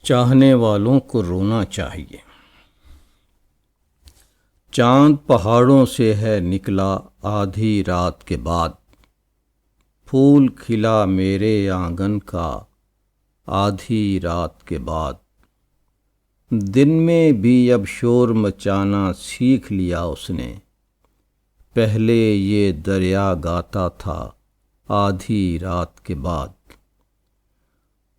چاہنے والوں کو رونا چاہیے۔ چاند پہاڑوں سے ہے نکلا آدھی رات کے بعد، پھول کھلا میرے آنگن کا آدھی رات کے بعد، دن میں بھی اب شور مچانا سیکھ لیا اس نے، پہلے یہ دریا گاتا تھا آدھی رات کے بعد۔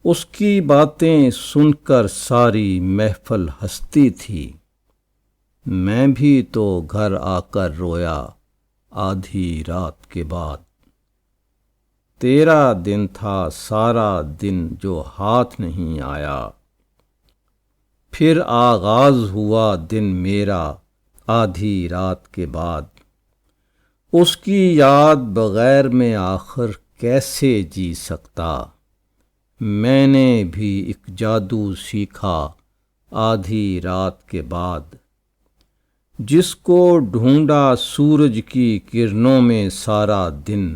اس کی باتیں سن کر ساری محفل ہنستی تھی، میں بھی تو گھر آ کر رویا آدھی رات کے بعد۔ تیرا دن تھا سارا دن جو ہاتھ نہیں آیا، پھر آغاز ہوا دن میرا آدھی رات کے بعد۔ اس کی یاد بغیر میں آخر کیسے جی سکتا، میں نے بھی ایک جادو سیکھا آدھی رات کے بعد۔ جس کو ڈھونڈا سورج کی کرنوں میں سارا دن،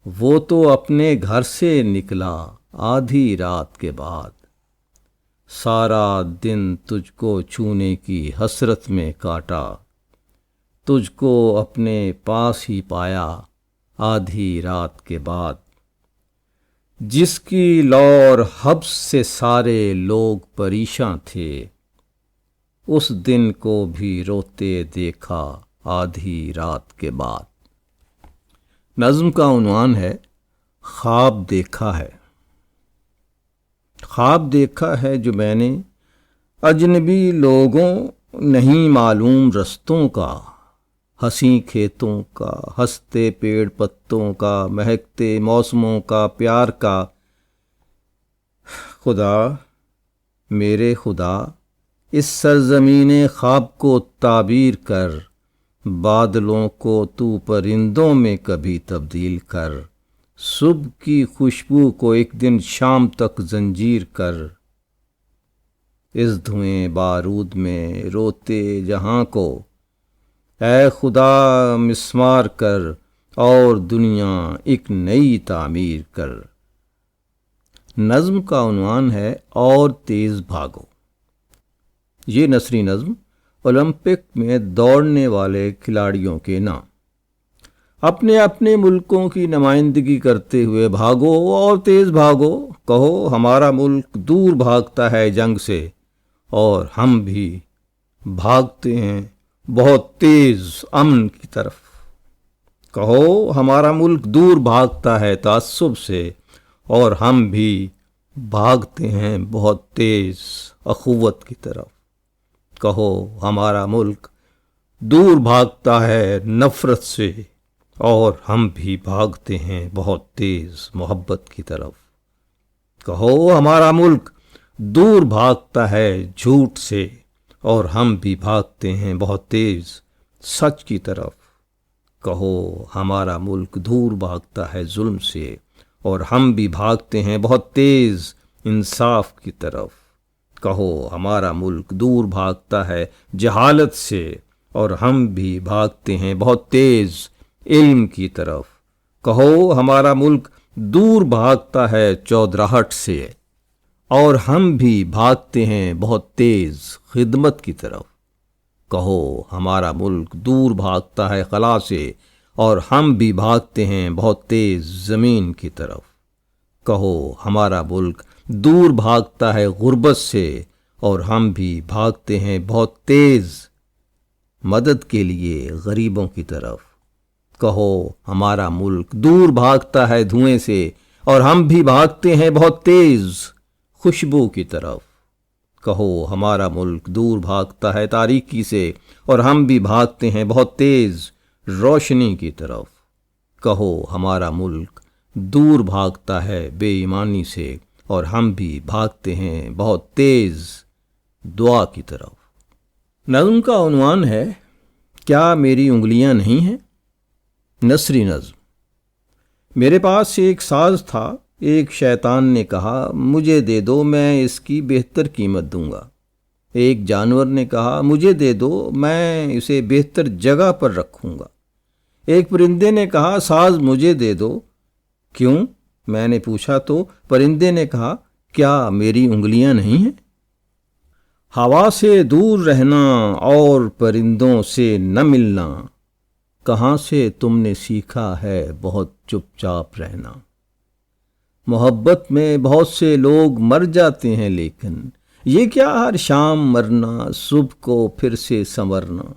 وہ تو اپنے گھر سے نکلا آدھی رات کے بعد۔ سارا دن تجھ کو چھونے کی حسرت میں کاٹا، تجھ کو اپنے پاس ہی پایا آدھی رات کے بعد۔ جس کی لو اور حبس سے سارے لوگ پریشاں تھے، اس دن کو بھی روتے دیکھا آدھی رات کے بعد۔ نظم کا عنوان ہے خواب دیکھا ہے۔ خواب دیکھا ہے جو میں نے اجنبی لوگوں نہیں معلوم رستوں کا، ہنسی کھیتوں کا، ہنستے پیڑ پتوں کا، مہکتے موسموں کا، پیار کا۔ خدا میرے خدا، اس سرزمین خواب کو تعبیر کر، بادلوں کو تو پرندوں میں کبھی تبدیل کر، صبح کی خوشبو کو ایک دن شام تک زنجیر کر۔ اس دھویں بارود میں روتے جہاں کو اے خدا مسمار کر، اور دنیا ایک نئی تعمیر کر۔ نظم کا عنوان ہے اور تیز بھاگو۔ یہ نثری نظم اولمپک میں دوڑنے والے کھلاڑیوں کے نام۔ اپنے اپنے ملکوں کی نمائندگی کرتے ہوئے بھاگو اور تیز بھاگو، کہو ہمارا ملک دور بھاگتا ہے جنگ سے، اور ہم بھی بھاگتے ہیں بہت تیز امن کی طرف۔ کہو ہمارا ملک دور بھاگتا ہے تعصب سے، اور ہم بھی بھاگتے ہیں بہت تیز اخوت کی طرف۔ کہو ہمارا ملک دور بھاگتا ہے نفرت سے، اور ہم بھی بھاگتے ہیں بہت تیز محبت کی طرف۔ کہو ہمارا ملک دور بھاگتا ہے جھوٹ سے، اور ہم بھی بھاگتے ہیں بہت تیز سچ کی طرف۔ کہو ہمارا ملک دور بھاگتا ہے ظلم سے، اور ہم بھی بھاگتے ہیں بہت تیز انصاف کی طرف۔ کہو ہمارا ملک دور بھاگتا ہے جہالت سے، اور ہم بھی بھاگتے ہیں بہت تیز علم کی طرف۔ کہو ہمارا ملک دور بھاگتا ہے چودراہٹ سے، اور ہم بھی بھاگتے ہیں بہت تیز خدمت کی طرف۔ کہو ہمارا ملک دور بھاگتا ہے خلا سے، اور ہم بھی بھاگتے ہیں بہت تیز زمین کی طرف۔ کہو ہمارا ملک دور بھاگتا ہے غربت سے، اور ہم بھی بھاگتے ہیں بہت تیز مدد کے لیے غریبوں کی طرف۔ کہو ہمارا ملک دور بھاگتا ہے دھوئیں سے، اور ہم بھی بھاگتے ہیں بہت تیز خوشبو کی طرف۔ کہو ہمارا ملک دور بھاگتا ہے تاریکی سے، اور ہم بھی بھاگتے ہیں بہت تیز روشنی کی طرف۔ کہو ہمارا ملک دور بھاگتا ہے بے ایمانی سے، اور ہم بھی بھاگتے ہیں بہت تیز دعا کی طرف۔ نظم کا عنوان ہے کیا میری انگلیاں نہیں ہیں؟ نثری نظم۔ میرے پاس ایک ساز تھا، ایک شیطان نے کہا مجھے دے دو میں اس کی بہتر قیمت دوں گا۔ ایک جانور نے کہا مجھے دے دو میں اسے بہتر جگہ پر رکھوں گا۔ ایک پرندے نے کہا ساز مجھے دے دو۔ کیوں؟ میں نے پوچھا تو پرندے نے کہا کیا میری انگلیاں نہیں ہیں؟ ہوا سے دور رہنا اور پرندوں سے نہ ملنا، کہاں سے تم نے سیکھا ہے بہت چپ چاپ رہنا؟ محبت میں بہت سے لوگ مر جاتے ہیں، لیکن یہ کیا ہر شام مرنا، صبح کو پھر سے سنورنا؟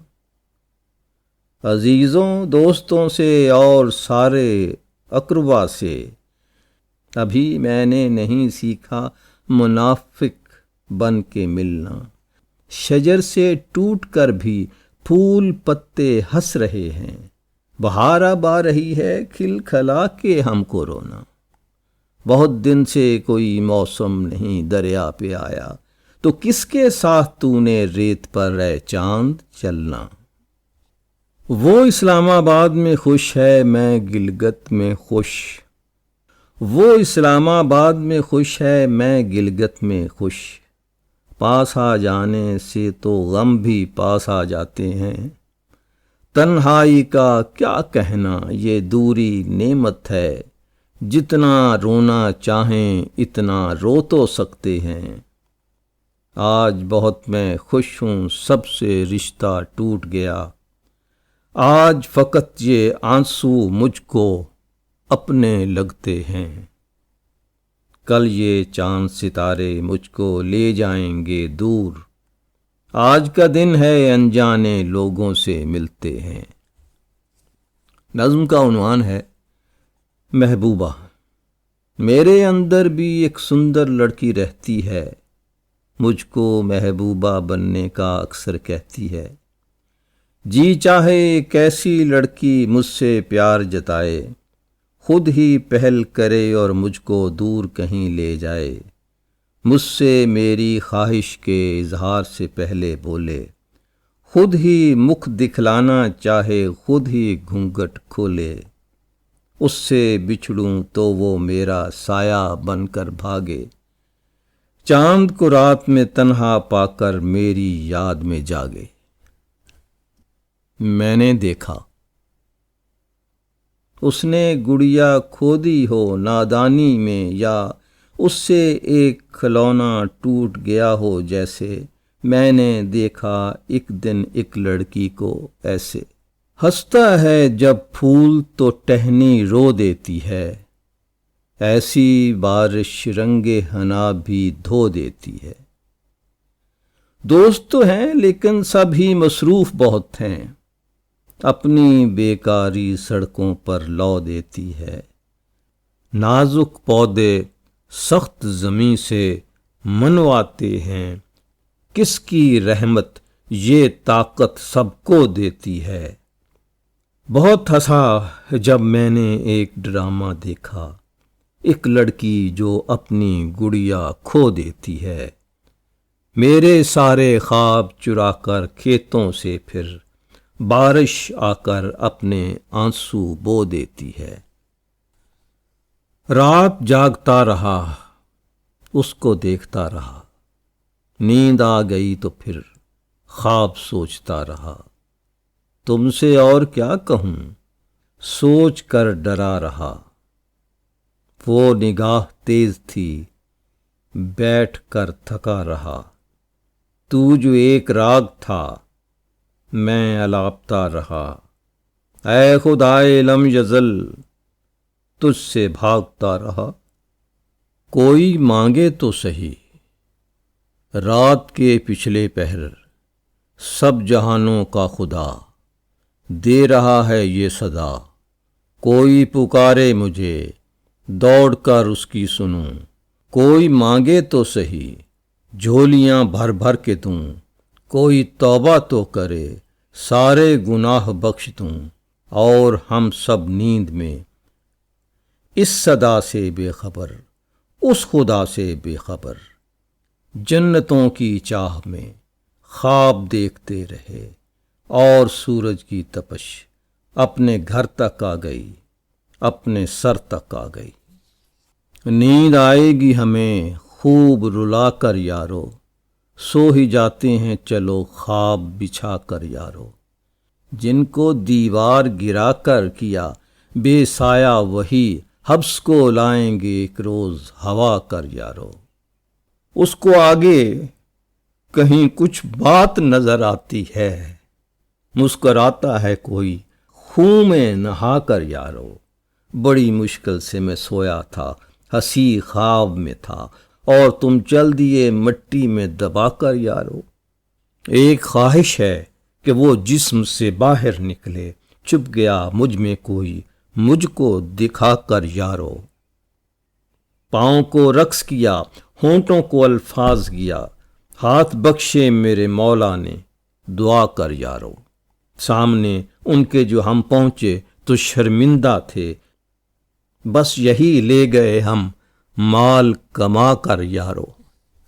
عزیزوں، دوستوں سے اور سارے اقربا سے ابھی میں نے نہیں سیکھا منافق بن کے ملنا۔ شجر سے ٹوٹ کر بھی پھول پتے ہنس رہے ہیں، بہار اب آ رہی ہے کھل کھلا کے ہم کو رونا۔ بہت دن سے کوئی موسم نہیں دریا پہ آیا، تو کس کے ساتھ تو نے ریت پر اے چاند چلنا؟ وہ اسلام آباد میں خوش ہے، میں گلگت میں خوش۔ وہ اسلام آباد میں خوش ہے، میں گلگت میں خوش۔ پاس آ جانے سے تو غم بھی پاس آ جاتے ہیں۔ تنہائی کا کیا کہنا، یہ دوری نعمت ہے، جتنا رونا چاہیں اتنا رو تو سکتے ہیں۔ آج بہت میں خوش ہوں، سب سے رشتہ ٹوٹ گیا۔ آج فقط یہ آنسو مجھ کو اپنے لگتے ہیں۔ کل یہ چاند ستارے مجھ کو لے جائیں گے دور۔ آج کا دن ہے انجانے لوگوں سے ملتے ہیں۔ نظم کا عنوان ہے محبوبہ۔ میرے اندر بھی ایک سندر لڑکی رہتی ہے، مجھ کو محبوبہ بننے کا اکثر کہتی ہے۔ جی چاہے ایک ایسی لڑکی مجھ سے پیار جتائے، خود ہی پہل کرے اور مجھ کو دور کہیں لے جائے، مجھ سے میری خواہش کے اظہار سے پہلے بولے، خود ہی مکھ دکھلانا چاہے خود ہی گھونگھٹ کھولے، اس سے بچھڑوں تو وہ میرا سایہ بن کر بھاگے، چاند کو رات میں تنہا پا کر میری یاد میں جاگے۔ میں نے دیکھا اس نے گڑیا کھودی ہو نادانی میں، یا اس سے ایک کھلونا ٹوٹ گیا ہو جیسے۔ میں نے دیکھا ایک دن ایک لڑکی کو ایسے، ہنستا ہے جب پھول تو ٹہنی رو دیتی ہے، ایسی بارش رنگ حنا بھی دھو دیتی ہے۔ دوست تو ہیں لیکن سب ہی مصروف بہت ہیں، اپنی بیکاری سڑکوں پر لو دیتی ہے۔ نازک پودے سخت زمیں سے منواتے ہیں، کس کی رحمت یہ طاقت سب کو دیتی ہے۔ بہت ہنسا جب میں نے ایک ڈرامہ دیکھا، ایک لڑکی جو اپنی گڑیا کھو دیتی ہے، میرے سارے خواب چرا کر کھیتوں سے پھر بارش آ کر اپنے آنسو بو دیتی ہے۔ رات جاگتا رہا، اس کو دیکھتا رہا، نیند آ گئی تو پھر خواب سوچتا رہا، تم سے اور کیا کہوں، سوچ کر ڈرا رہا۔ وہ نگاہ تیز تھی، بیٹھ کر تھکا رہا، تو جو ایک راگ تھا میں الاپتا رہا، اے خدائے لم یزل تجھ سے بھاگتا رہا۔ کوئی مانگے تو سہی رات کے پچھلے پہر، سب جہانوں کا خدا دے رہا ہے یہ صدا، کوئی پکارے مجھے دوڑ کر اس کی سنوں، کوئی مانگے تو سہی جھولیاں بھر بھر کے دوں، کوئی توبہ تو کرے سارے گناہ بخش دوں، اور ہم سب نیند میں اس صدا سے بے خبر، اس خدا سے بے خبر، جنتوں کی چاہ میں خواب دیکھتے رہے، اور سورج کی تپش اپنے گھر تک آ گئی، اپنے سر تک آ گئی۔ نیند آئے گی ہمیں خوب رلا کر یارو، سو ہی جاتے ہیں چلو خواب بچھا کر یارو، جن کو دیوار گرا کر کیا بے سایہ وہی حبس کو لائیں گے ایک روز ہوا کر یارو۔ اس کو آگے کہیں کچھ بات نظر آتی ہے، مسکراتا ہے کوئی خوں میں نہا کر یارو، بڑی مشکل سے میں سویا تھا، ہنسی خواب میں تھا، اور تم چل دیے مٹی میں دبا کر یارو۔ ایک خواہش ہے کہ وہ جسم سے باہر نکلے، چھپ گیا مجھ میں کوئی مجھ کو دکھا کر یارو۔ پاؤں کو رقص کیا، ہونٹوں کو الفاظ گیا، ہاتھ بخشے میرے مولا نے دعا کر یارو۔ سامنے ان کے جو ہم پہنچے تو شرمندہ تھے، بس یہی لے گئے ہم مال کما کر یارو۔